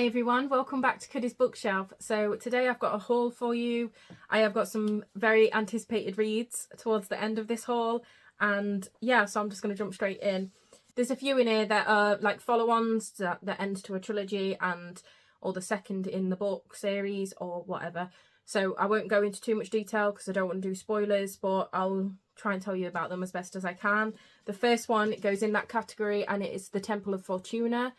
Hi everyone, welcome back to Cuddy's bookshelf. So today I've got a haul for you. I have got some very anticipated reads towards the end of this haul, and yeah, so I'm just going to jump straight in. There's a few in here that are like follow-ons that end to a trilogy or the second in the book series or whatever. So I won't go into too much detail because I don't want to do spoilers, but I'll try and tell you about them as best as I can. The first one goes in that category and it is The Temple of Fortuna.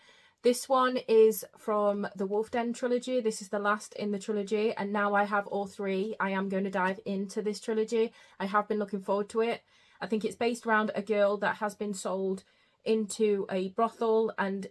This one is from the Wolf Den trilogy. This is the last in the trilogy, and now I have all three. I am going to dive into this trilogy. I have been looking forward to it. I think it's based around a girl that has been sold into a brothel, and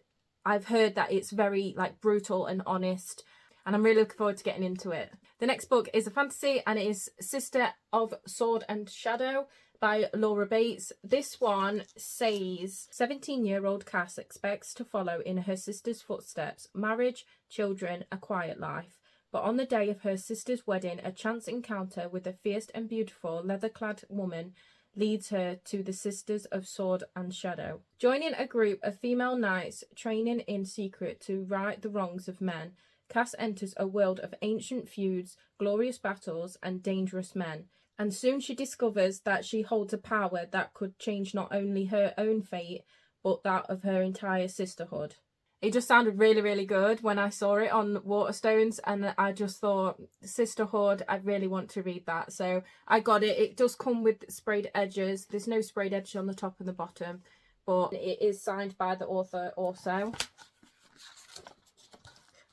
I've heard that it's very like brutal and honest, and I'm really looking forward to getting into it. The next book is a fantasy, and it is Sister of Sword and Shadow by Laura Bates. This one says 17-year-old Cass expects to follow in her sister's footsteps: marriage, children, a quiet life. But on the day of her sister's wedding, a chance encounter with a fierce and beautiful leather-clad woman leads her to the Sisters of Sword and Shadow. Joining a group of female knights training in secret to right the wrongs of men, Cass enters a world of ancient feuds, glorious battles, and dangerous men. And soon she discovers that she holds a power that could change not only her own fate, but that of her entire sisterhood. It just sounded really, really good when I saw it on Waterstones, and I just thought, sisterhood, I really want to read that. So I got it. It does come with sprayed edges. There's no sprayed edge on the top and the bottom, but it is signed by the author also.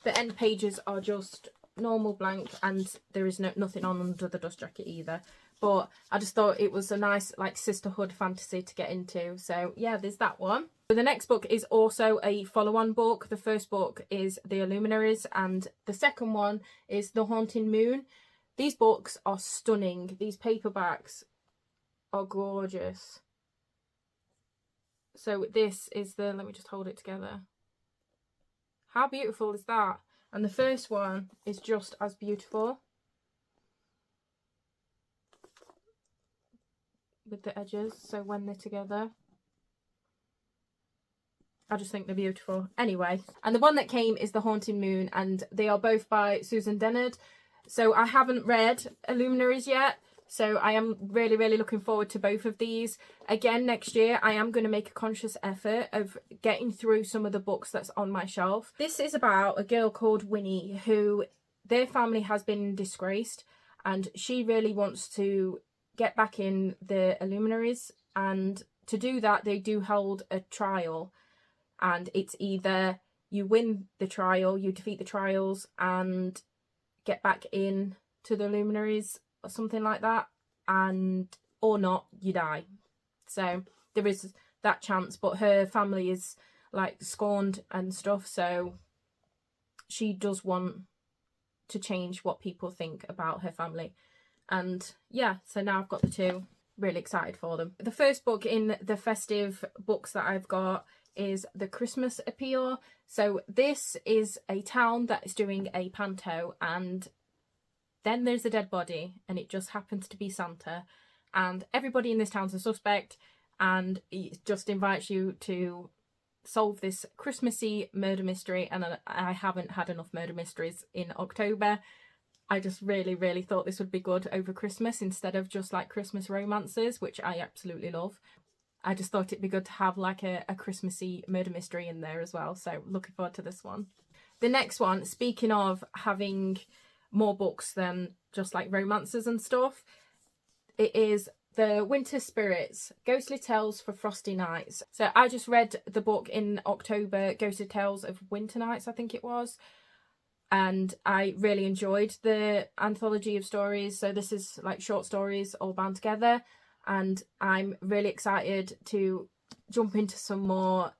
The end pages are just normal blank, and there is nothing on under the dust jacket either, but I just thought it was a nice like sisterhood fantasy to get into. So yeah, there's that one. The next book is also a follow-on book. The first book is The Illuminaries, and the second one is The Haunting Moon. These books are stunning. These paperbacks are gorgeous. So this is the, let me just hold it together. How beautiful is that? And the first one is just as beautiful with the edges, so when they're together, I just think they're beautiful. Anyway, and the one that came is The Haunting Moon, and they are both by Susan Dennard. So I haven't read Illuminaries yet, so I am really, really looking forward to both of these. Again, next year, I am going to make a conscious effort of getting through some of the books that's on my shelf. This is about a girl called Winnie who, their family has been disgraced, and she really wants to get back in the Illuminaries, and to do that, they do hold a trial, and it's either you win the trial, you defeat the trials, and get back in to the Illuminaries, or something like that, and or not, you die. So there is that chance, but her family is like scorned and stuff, so she does want to change what people think about her family. And yeah, so now I've got the two. Really excited for them. The first book in the festive books that I've got is The Christmas Appeal. So this is a town that is doing a panto, and then there's a dead body, and it just happens to be Santa, and everybody in this town's a suspect, and it just invites you to solve this Christmassy murder mystery. And I haven't had enough murder mysteries in October. I just really, really thought this would be good over Christmas instead of just like Christmas romances, which I absolutely love. I just thought it'd be good to have like a Christmassy murder mystery in there as well. So looking forward to this one. The next one, speaking of having more books than just like romances and stuff, it is The Winter Spirits, Ghostly Tales for Frosty Nights. So I just read the book in October, Ghostly Tales of Winter Nights, I think it was, and I really enjoyed the anthology of stories. So this is like short stories all bound together, and I'm really excited to jump into some more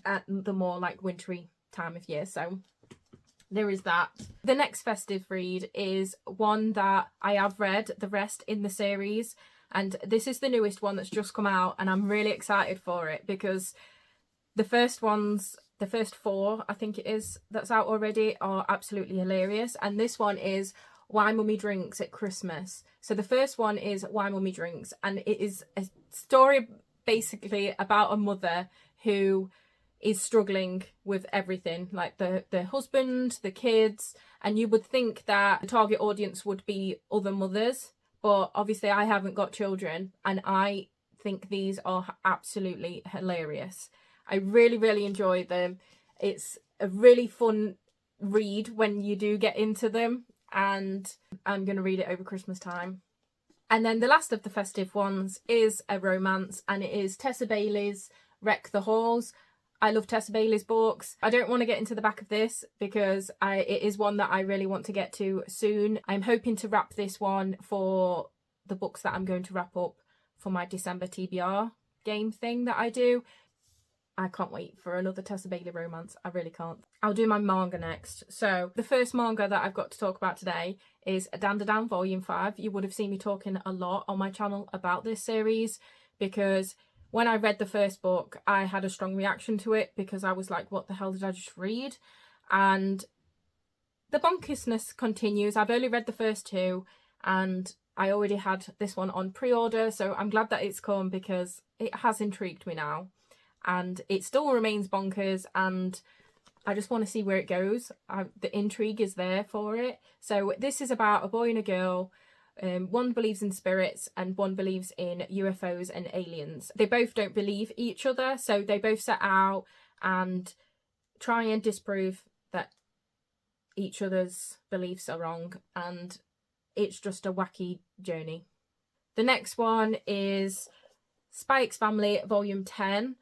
at the more like wintry time of year. So there is that. The next festive read is one that I have read the rest in the series, and this is the newest one that's just come out, and I'm really excited for it because the first four, I think it is, that's out already are absolutely hilarious, and this one is Why Mummy Drinks at Christmas. So the first one is Why Mummy Drinks, and it is a story basically about a mother who is struggling with everything, like the husband, the kids, and you would think that the target audience would be other mothers, but obviously I haven't got children, and I think these are absolutely hilarious. I really, really enjoy them. It's a really fun read when you do get into them, and I'm going to read it over Christmas time. And then the last of the festive ones is a romance, and it is Tessa Bailey's Wreck the Halls. I love Tessa Bailey's books. I don't want to get into the back of this because it is one that I really want to get to soon. I'm hoping to wrap this one for the books that I'm going to wrap up for my December TBR game thing that I do. I can't wait for another Tessa Bailey romance. I really can't. I'll do my manga next. So the first manga that I've got to talk about today is Dandadan Volume 5. You would have seen me talking a lot on my channel about this series because when I read the first book, I had a strong reaction to it because I was like, what the hell did I just read? And the bonkersness continues. I've only read the first two and I already had this one on pre-order, so I'm glad that it's come because it has intrigued me now. And it still remains bonkers and I just want to see where it goes. The intrigue is there for it. So this is about a boy and a girl. One believes in spirits and one believes in UFOs and aliens. They both don't believe each other, so they both set out and try and disprove that each other's beliefs are wrong, and it's just a wacky journey. The next one is Spy X Family Volume 10.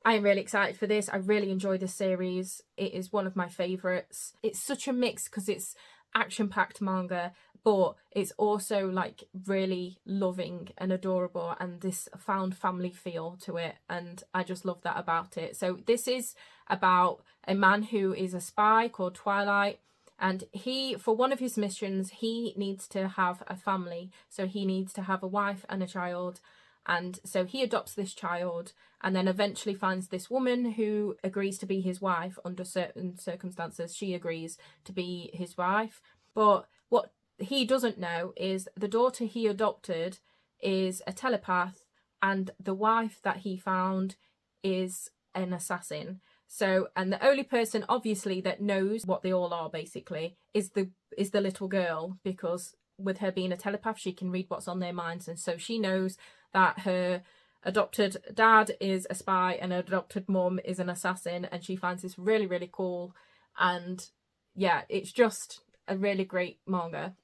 I am really excited for this. I really enjoy this series. It is one of my favourites. It's such a mix because it's action-packed manga, but it's also like really loving and adorable and this found family feel to it, and I just love that about it. So this is about a man who is a spy called Twilight, and he, for one of his missions, he needs to have a family. So he needs to have a wife and a child, and so he adopts this child and then eventually finds this woman who agrees to be his wife under certain circumstances. She agrees to be his wife, but what he doesn't know is the daughter he adopted is a telepath and the wife that he found is an assassin. So, and the only person obviously that knows what they all are basically is the little girl, because with her being a telepath she can read what's on their minds, and so she knows that her adopted dad is a spy and her adopted mum is an assassin, and she finds this really, really cool. And yeah, it's just a really great manga.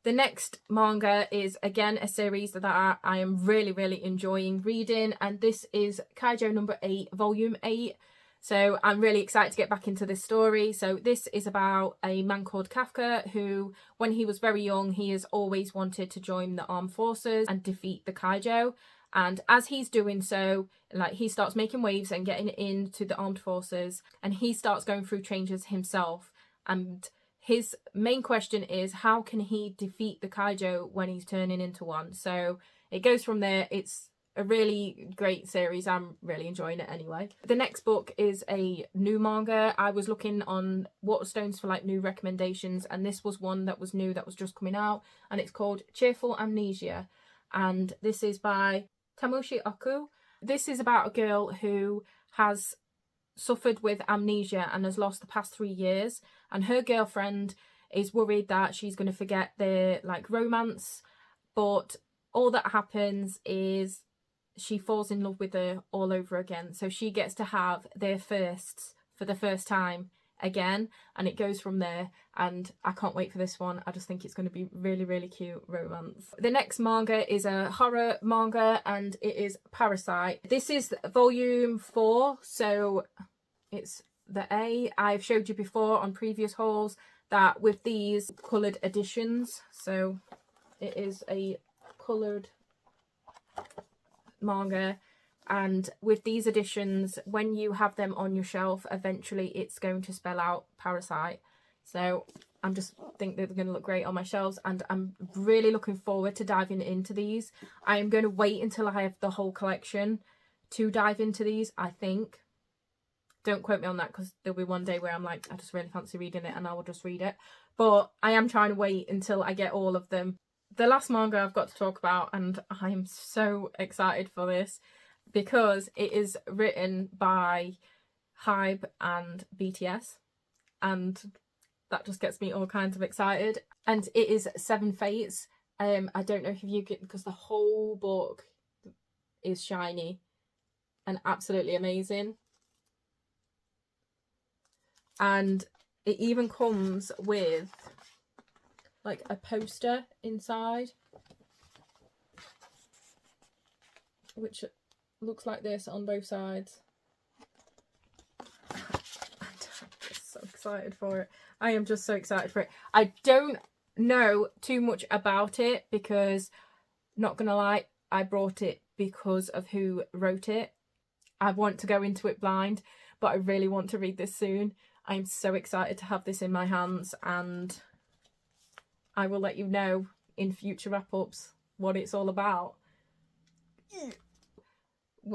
The next manga is again a series that I am really, really enjoying reading, and this is Kaijo number 8, volume 8. So I'm really excited to get back into this story. So this is about a man called Kafka who, when he was very young, he has always wanted to join the armed forces and defeat the Kaijo. And as he's doing so, like, he starts making waves and getting into the armed forces, and he starts going through changes himself. And his main question is, how can he defeat the Kaijo when he's turning into one? So it goes from there. It's a really great series. I'm really enjoying it anyway. The next book is a new manga. I was looking on Waterstones for like new recommendations, and this was one that was new, that was just coming out, and it's called Cheerful Amnesia, and this is by Tamushi Oku. This is about a girl who has suffered with amnesia and has lost the past 3 years, and her girlfriend is worried that she's going to forget their like romance, but all that happens is she falls in love with her all over again. So she gets to have their firsts for the first time again, and it goes from there. And I can't wait for this one. I just think it's going to be really, really cute romance. The next manga is a horror manga, and it is Parasite. This is volume 4, so it's the A. I've showed you before on previous hauls that with these coloured editions, so it is a coloured manga, and with these editions, when you have them on your shelf, eventually it's going to spell out Parasite. So I'm just think they're going to look great on my shelves, and I'm really looking forward to diving into these. I am going to wait until I have the whole collection to dive into these, I think. Don't quote me on that, because there'll be one day where I'm like, I just really fancy reading it and I will just read it. But I am trying to wait until I get all of them. The last manga I've got to talk about, and I'm so excited for this, because it is written by Hybe and BTS, and that just gets me all kinds of excited. And it is Seven Fates. I don't know if you get, because the whole book is shiny and absolutely amazing. And it even comes with like a poster inside, which looks like this on both sides. I'm just so excited for it. I am just so excited for it. I don't know too much about it because, not gonna lie, I brought it because of who wrote it. I want to go into it blind, but I really want to read this soon. I'm so excited to have this in my hands, and I will let you know in future wrap-ups what it's all about.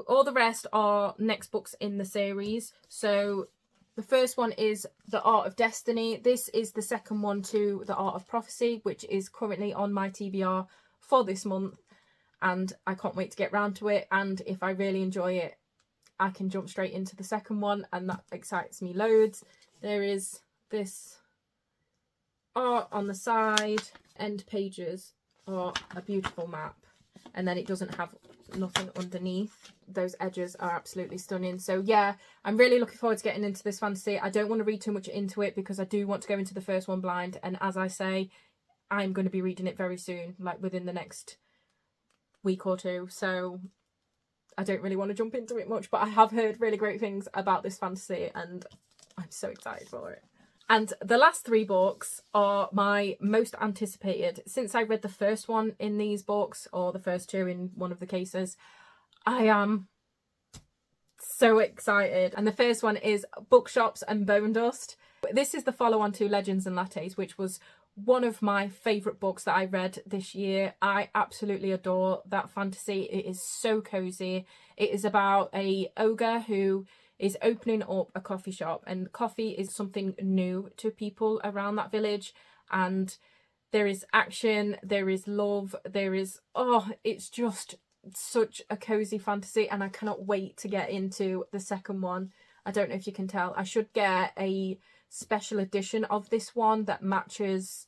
All the rest are next books in the series. So the first one is The Art of Destiny. This is the second one to The Art of Prophecy, which is currently on my TBR for this month, and I can't wait to get round to it. And if I really enjoy it, I can jump straight into the second one, and that excites me loads. There is this art on the side. End pages are a beautiful map, and then it doesn't have nothing underneath. Those edges are absolutely stunning. So yeah, I'm really looking forward to getting into this fantasy. I don't want to read too much into it because I do want to go into the first one blind, and as I say, I'm going to be reading it very soon, like within the next week or two. So I don't really want to jump into it much, but I have heard really great things about this fantasy and I'm so excited for it. And the last three books are my most anticipated. Since I read the first one in these books, or the first two in one of the cases, I am so excited. And the first one is Bookshops and Bone Dust. This is the follow-on to Legends and Lattes, which was one of my favourite books that I read this year. I absolutely adore that fantasy. It is so cosy. It is about a ogre who is opening up a coffee shop, and coffee is something new to people around that village, and there is action, there is love, there is, oh, it's just such a cozy fantasy, and I cannot wait to get into the second one. I don't know if you can tell, I should get a special edition of this one that matches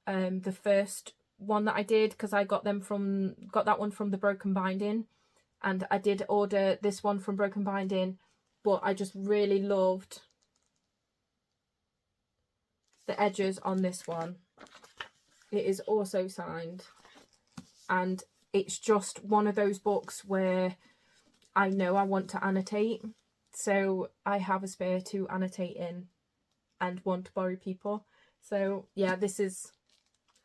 the first one that I did, because I got that one from the Broken Binding, and I did order this one from Broken Binding, but I just really loved the edges on this one. It is also signed, and it's just one of those books where I know I want to annotate, so I have a spare to annotate in and want to borrow people. So yeah,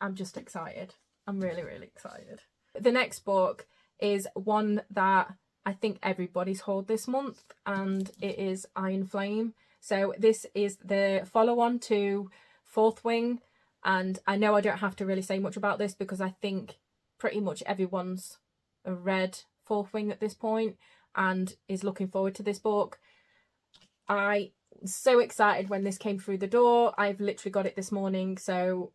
I'm just excited. I'm really, really excited. The next book is one that I think everybody's hauled this month, and it is Iron Flame. So this is the follow-on to Fourth Wing, and I know I don't have to really say much about this because I think pretty much everyone's read Fourth Wing at this point and is looking forward to this book. I was so excited when this came through the door. I've literally got it this morning, so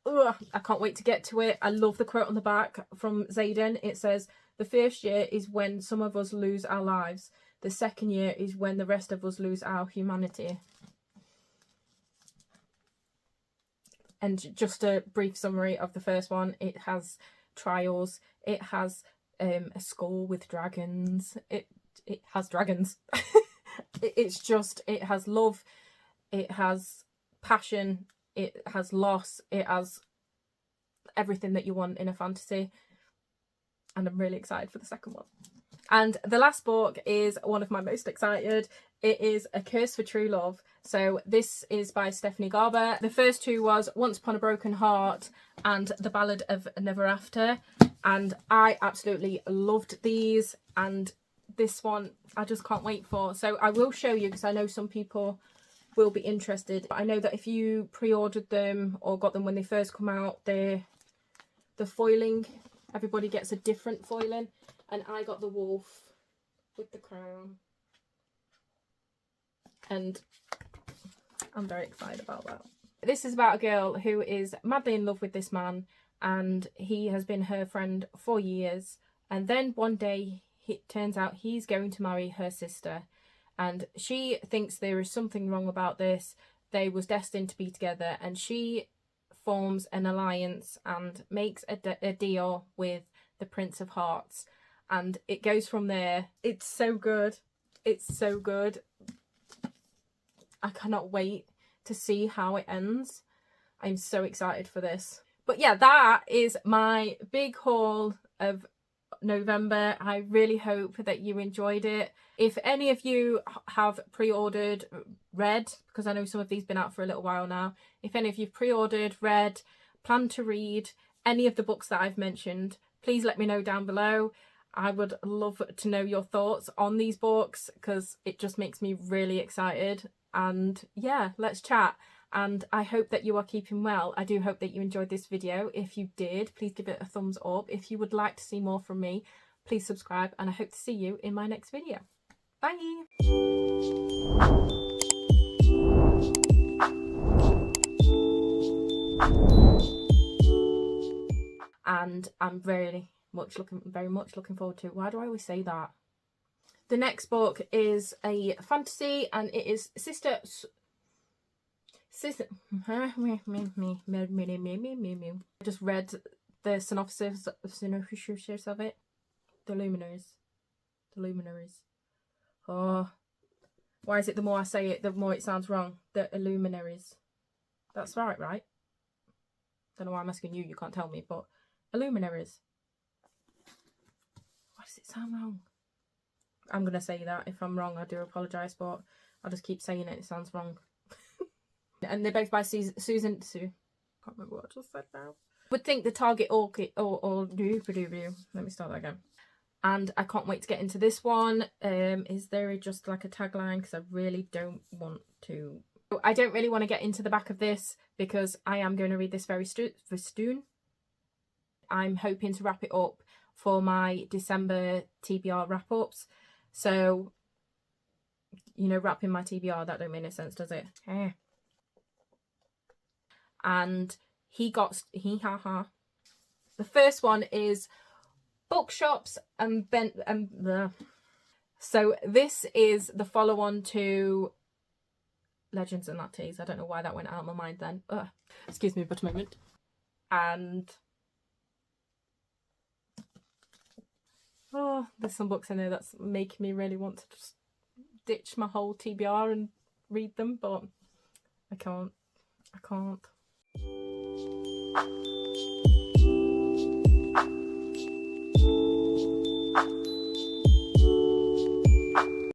I can't wait to get to it. I love the quote on the back from Xaden. It says, "The first year is when some of us lose our lives. The second year is when the rest of us lose our humanity." And just a brief summary of the first one. It has trials. It has a skull with dragons. It has dragons. It has love. It has passion. It has loss. It has everything that you want in a fantasy. And I'm really excited for the second one. And the last book is one of my most excited. It is A Curse for True Love. So this is by Stephanie Garber. The first two was Once Upon a Broken Heart and The Ballad of Never After. And I absolutely loved these. And this one I just can't wait for. So I will show you, because I know some people will be interested. I know that if you pre-ordered them or got them when they first come out, the foiling, everybody gets a different foiling, and I got the wolf with the crown, and I'm very excited about that. This is about a girl who is madly in love with this man, and he has been her friend for years, and then one day it turns out he's going to marry her sister, and she thinks there is something wrong about this. They was destined to be together, and she forms an alliance and makes a deal with the Prince of Hearts, and it goes from there. It's so good. It's so good. I cannot wait to see how it ends. I'm so excited for this. But yeah, that is my big haul of November. I really hope that you enjoyed it. If any of you have pre-ordered, read, because I know some of these have been out for a little while now, if any of you pre-ordered, read, plan to read any of the books that I've mentioned, please let me know down below. I would love to know your thoughts on these books, because it just makes me really excited. And yeah, let's chat. And I hope that you are keeping well. I do hope that you enjoyed this video. If you did, please give it a thumbs up. If you would like to see more from me, please subscribe, and I hope to see you in my next video. Bye! And I'm very much looking forward to it. Why do I always say that? The next book is a fantasy, and it is I just read the synopsis of it. The Luminaries. Oh, why is it the more I say it, the more it sounds wrong? The Illuminaries. That's right? Don't know why I'm asking you. You can't tell me, but Illuminaries. Why does it sound wrong? I'm gonna say that. If I'm wrong, I do apologise, but I'll just keep saying it. It sounds wrong. And they're both by Susan. Can't remember what I just said now. Would think the Target Orchid or let me start that again. And I can't wait to get into this one. Is there just like a tagline? Because I really don't want to. I don't really want to get into the back of this because I am going to read this very soon. I'm hoping to wrap it up for my December TBR wrap-ups. So, you know, wrapping my TBR, that don't make any sense, does it? And the first one is Bookshops and So this is the follow-on to Legends and Lattes. I don't know why that went out of my mind then. Excuse me but a moment. And oh, there's some books in there that's making me really want to just ditch my whole TBR and read them, but I can't.